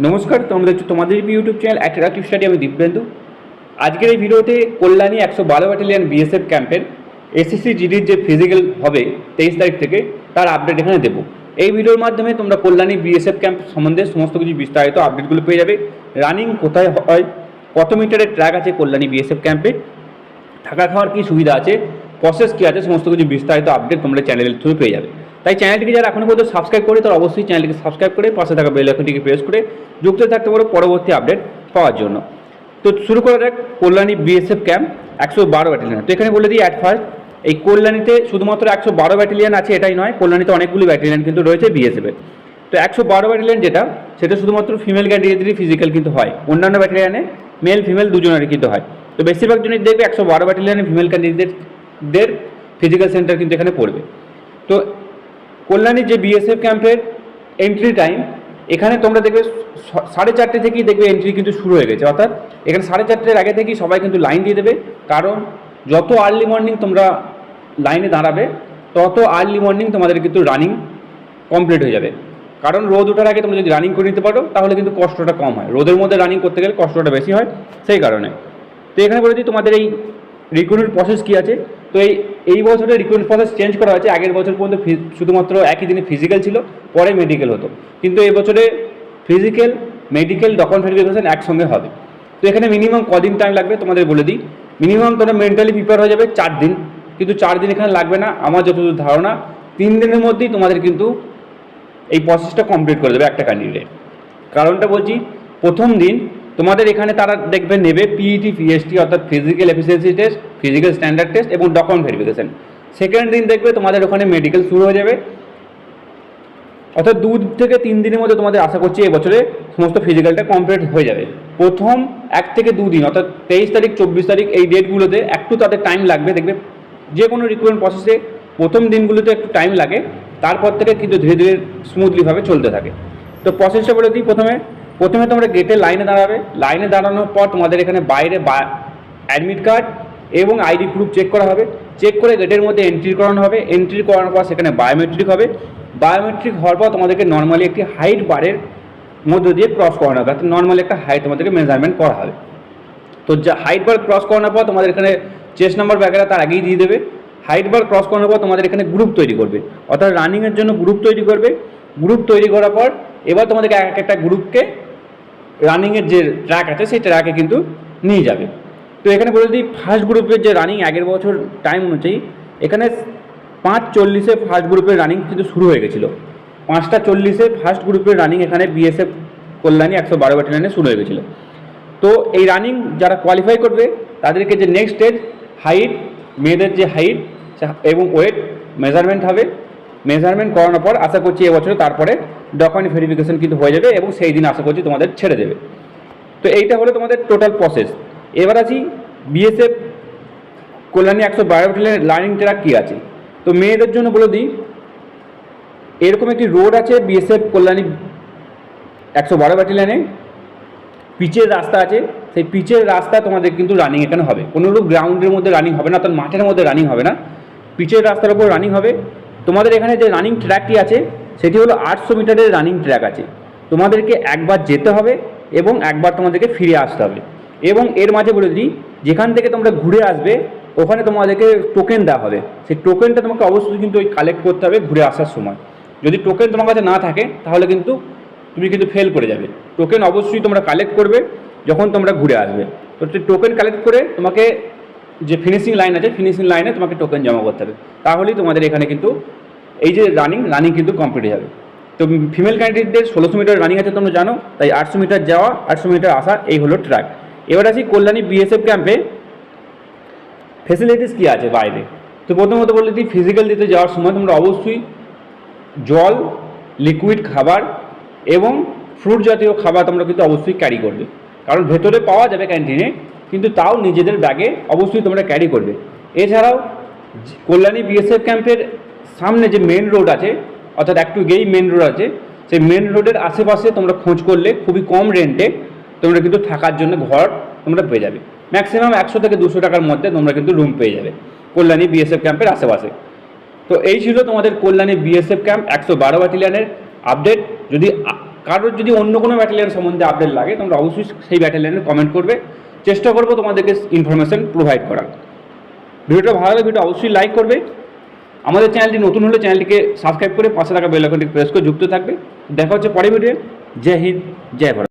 নমস্কার, তোমরা দেখছো তোমাদের ইউটিউব চ্যানেল অ্যাট্রাক্টিভ স্টাডি। আমি দিব্যেন্দু। আজকের এই ভিডিওতে কল্যাণী 112 ব্যাটালিয়ন বিএসএফ ক্যাম্পের এসএসসি জিডির যে ফিজিক্যাল হবে 23 তারিখ থেকে তার আপডেট এখানে দেবো। এই ভিডিওর মাধ্যমে তোমরা কল্যাণী বিএসএফ ক্যাম্প সম্বন্ধে সমস্ত কিছু বিস্তারিত আপডেটগুলো পেয়ে যাবে। রানিং কোথায় হয়, কত মিটারের ট্র্যাক আছে কল্যাণী বিএসএফ ক্যাম্পে, থাকা খাওয়ার কী সুবিধা আছে, প্রসেস কী আছে, সমস্ত কিছু বিস্তারিত আপডেট তোমরা চ্যানেলের থ্রু পেয়ে যাবে। তাই চ্যানেলটিকে যারা এখনও পর্যন্ত সাবস্ক্রাইব করে তারা অবশ্যই চ্যানেলটিকে সাবস্ক্রাইব করে পাশে থাকা বেল আইকনটিকে প্রেস করে যুক্ত থাকতে পারো পরবর্তী আপডেট পাওয়ার জন্য। তো শুরু করা যাক কল্যাণী বিএসএফ ক্যাম্প 112 ব্যাটালিয়ন। তো এখানে বলে দিই অ্যাট ফার্স্ট, এই কল্যাণীতে শুধুমাত্র 112 ব্যাটালিয়ন আছে এটাই নয়, কল্যাণীতে অনেকগুলি ব্যাটালিয়ন কিন্তু রয়েছে বিএসএফের। তো 112 ব্যাটালিয়ন যেটা, সেটা শুধুমাত্র ফিমেল ক্যান্ডিডেটদেরই ফিজিক্যাল কিন্তু হয়, অন্যান্য ব্যাটালিয়নে মেল ফিমেল দুজনেরই কিন্তু হয়। তো বেশিরভাগ জনই দেখবে 112 ব্যাটালিয়নে ফিমেল ক্যান্ডিডেটদের ফিজিক্যাল সেন্টার কিন্তু এখানে পড়বে। তো কল্যাণীর যে বিএসএফ ক্যাম্পের এন্ট্রি টাইম, এখানে তোমরা দেখবে 4:30 থেকেই দেখবে এন্ট্রি কিন্তু শুরু হয়ে গেছে। অর্থাৎ এখানে 4:30 আগে থেকেই সবাই কিন্তু লাইন দিয়ে দেবে, কারণ যত আর্লি মর্নিং তোমরা লাইনে দাঁড়াবে তত আর্লি মর্নিং তোমাদের কিন্তু রানিং কমপ্লিট হয়ে যাবে। কারণ রোদ ওঠার আগে তোমরা যদি রানিং করে নিতে পারো তাহলে কিন্তু কষ্টটা কম হয়, রোদের মধ্যে রানিং করতে গেলে কষ্টটা বেশি হয়, সেই কারণে। তো এখানে বলে দিই তোমাদের এই রিক্রুটমেন্ট প্রসেস কী আছে। তো এই বছরে রিক্রুটমেন্ট প্রসেস চেঞ্জ করা হয়েছে। আগের বছর পর্যন্ত শুধুমাত্র একই দিনে ফিজিক্যাল ছিল, পরে মেডিকেল হতো, কিন্তু এই বছরে ফিজিক্যাল মেডিকেল ডকুমেন্ট ভেরিফিকেশন একসঙ্গে হবে। তো এখানে মিনিমাম কদিন টাইম লাগবে তোমাদের বলে দিই। মিনিমাম তোমরা মেন্টালি প্রিপেয়ার হয়ে যাবে 4 দিন, কিন্তু 4 দিন এখানে লাগবে না। আমার যতদূর ধারণা 3 দিনের মধ্যেই তোমাদের কিন্তু এই প্রসেসটা কমপ্লিট করে দেবে একটা ক্যান্ডিডেট। কারণটা বলছি, প্রথম দিন তোমাদের এখানে তারা দেখবে নেবে পিইটি পিএসটি অর্থাৎ physical efficiency test, physical standard test এবং ডকুমেন্ট ভেরিফিকেশন। সেকেন্ড দিন দেখবে তোমাদের ওখানে মেডিকেল শুরু হয়ে যাবে। অর্থাৎ 2 থেকে 3 দিনের মধ্যে তোমাদের আশা করছি এবছরে সমস্ত ফিজিক্যালটা কমপ্লিট হয়ে যাবে। প্রথম 1 থেকে 2 দিন অর্থাৎ 23 তারিখ 24 তারিখ এই ডেটগুলোতে একটু তাদের টাইম লাগবে। দেখবে যে কোনো রিক্রুটমেন্ট প্রসেসে প্রথম দিনগুলোতে একটু টাইম লাগে, তারপর থেকে কিন্তু ধীরে ধীরে স্মুথলিভাবে চলতে থাকে। তো প্রসেসটা বলে দিই, প্রথমে তোমরা গেটে লাইনে দাঁড়াবে। লাইনে দাঁড়ানোর পর তোমাদের এখানে বাইরে অ্যাডমিট কার্ড এবং আইডি প্রুফ চেক করা হবে। চেক করে গেটের মধ্যে এন্ট্রি করানো হবে। এন্ট্রি করানোর পর সেখানে বায়োমেট্রিক হবে। বায়োমেট্রিক হওয়ার পর তোমাদেরকে নর্মালি একটি হাইট বারের মধ্যে দিয়ে ক্রস করানো হবে, অর্থাৎ নর্মালি একটা হাইট তোমাদেরকে মেজারমেন্ট করা হবে। তো যা হাইট বার ক্রস করানোর পর তোমাদের এখানে চেস্ট নাম্বার ব্যাগেরা তার আগেই দিয়ে দেবে। হাইট বার ক্রস করানোর পর তোমাদের এখানে গ্রুপ তৈরি করবে, অর্থাৎ রানিংয়ের জন্য গ্রুপ তৈরি করবে। গ্রুপ তৈরি করার পর এবার তোমাদেরকে এক একটা গ্রুপকে রানিংয়ের যে ট্র্যাক আছে সেই ট্র্যাকে কিন্তু নিয়ে যাবে। তো এখানে বলে দিই, ফার্স্ট গ্রুপের যে রানিং আগের বছর টাইম অনুযায়ী এখানে 5:40-এ ফার্স্ট গ্রুপের রানিং কিন্তু শুরু হয়ে গেছিলো। 5:40-এ ফার্স্ট গ্রুপের রানিং এখানে বিএসএফ কল্যাণী 112 ব্যাটালিয়নে শুরু হয়ে গেছিলো। তো এই রানিং যারা কোয়ালিফাই করবে তাদেরকে যে নেক্সট স্টেজ হাইট, মেয়েদের যে হাইট এবং ওয়েট মেজারমেন্ট হবে। মেজারমেন্ট করানোর পর আশা করছি এবছরে তারপরে ডকুমেন্ট ভেরিফিকেশন কিন্তু হয়ে যাবে এবং সেই দিন আশা করছি তোমাদের ছেড়ে দেবে। তো এইটা হলো তোমাদের টোটাল প্রসেস। এবার আছি বিএসএফ কল্যাণী 112 ব্যাটালিয়নের লার্নিং ট্র্যাক কী আছে। তো মেয়েদের জন্য বলে দিই, এরকম একটি রোড আছে বিএসএফ কল্যাণী 112 ব্যাটালিয়নে। পিচের রাস্তা আছে, সেই পিচের রাস্তা তোমাদের কিন্তু রানিং এখানে হবে। কোনোরূপ গ্রাউন্ডের মধ্যে রানিং হবে না, অর্থাৎ মাঠের মধ্যে রানিং হবে না, পিচের রাস্তার উপর রানিং হবে। তোমাদের এখানে যে রানিং ট্র্যাকটি আছে সেটি হলো 800 মিটারের রানিং ট্র্যাক আছে। তোমাদেরকে একবার যেতে হবে এবং একবার তোমাদেরকে ফিরে আসতে হবে। এবং এর মাঝে বলে দিই, যেখান থেকে তোমরা ঘুরে আসবে ওখানে তোমাদেরকে টোকেন দেওয়া হবে। সেই টোকেনটা তোমাকে অবশ্যই কিন্তু ওই কালেক্ট করতে হবে ঘুরে আসার সময়। যদি টোকেন তোমার কাছে না থাকে তাহলে কিন্তু তুমি কিন্তু ফেল করে যাবে। টোকেন অবশ্যই তোমরা কালেক্ট করবে যখন তোমরা ঘুরে আসবে। তো সেই টোকেন কালেক্ট করে তোমাকে যে ফিনিশিং লাইন আছে ফিনিশিং লাইনে তোমাকে টোকেন জমা করতে হবে, তাহলেই তোমাদের এখানে কিন্তু এই যে রানিং কিন্তু কমপ্লিট হয়ে যাবে। তো ফিমেল ক্যান্ডিডেটদের 1600 মিটার রানিং আছে তোমরা জানো, তাই 800 মিটার যাওয়া 800 মিটার আসা এই হলো ট্র্যাক। এবার আসি কল্যাণী বিএসএফ ক্যাম্পে ফেসিলিটিস কী আছে বাইরে। তো প্রথমত বলে দিই, ফিজিক্যাল দিতে যাওয়ার সময় তোমরা অবশ্যই জল, লিকুইড খাবার এবং ফ্রুট জাতীয় খাবার তোমরা কিন্তু অবশ্যই ক্যারি করবে। কারণ ভেতরে পাওয়া যাবে ক্যান্টিনে, কিন্তু তাও নিজেদের ব্যাগে অবশ্যই তোমরা ক্যারি করবে। এছাড়াও কল্যাণী বিএসএফ ক্যাম্পের সামনে যে মেন রোড আছে, অর্থাৎ একটু গেই মেন রোড আছে, সেই মেন রোডের আশেপাশে তোমরা খোঁজ করলে খুবই কম রেন্টে তোমরা কিন্তু থাকার জন্য ঘর তোমরা পেয়ে যাবে। ম্যাক্সিমাম 100 থেকে 200 টাকার মধ্যে তোমরা কিন্তু রুম পেয়ে যাবে কল্যাণী বিএসএফ ক্যাম্পের আশেপাশে। তো এই ছিল তোমাদের কল্যাণী বিএসএফ ক্যাম্প 112 ব্যাটালিয়নের আপডেট। যদি কারোর যদি অন্য কোনো ব্যাটালিয়ান সম্বন্ধে আপডেট লাগে তোমরা অবশ্যই সেই ব্যাটালিয়ানে কমেন্ট করবে, চেষ্টা করবো তোমাদেরকে ইনফরমেশন প্রোভাইড করার। ভিডিওটা ভালো লাগলে ভিডিও অবশ্যই লাইক করবে। আমাদের চ্যানেলটি নতুন হলে চ্যানেলটিকে সাবস্ক্রাইব করে পাশে থাকা বেল আইকনটি প্রেস করে যুক্ত থাকবে। দেখা হচ্ছে পরের ভিডিও। জয় হিন্দ, জয় ভারত।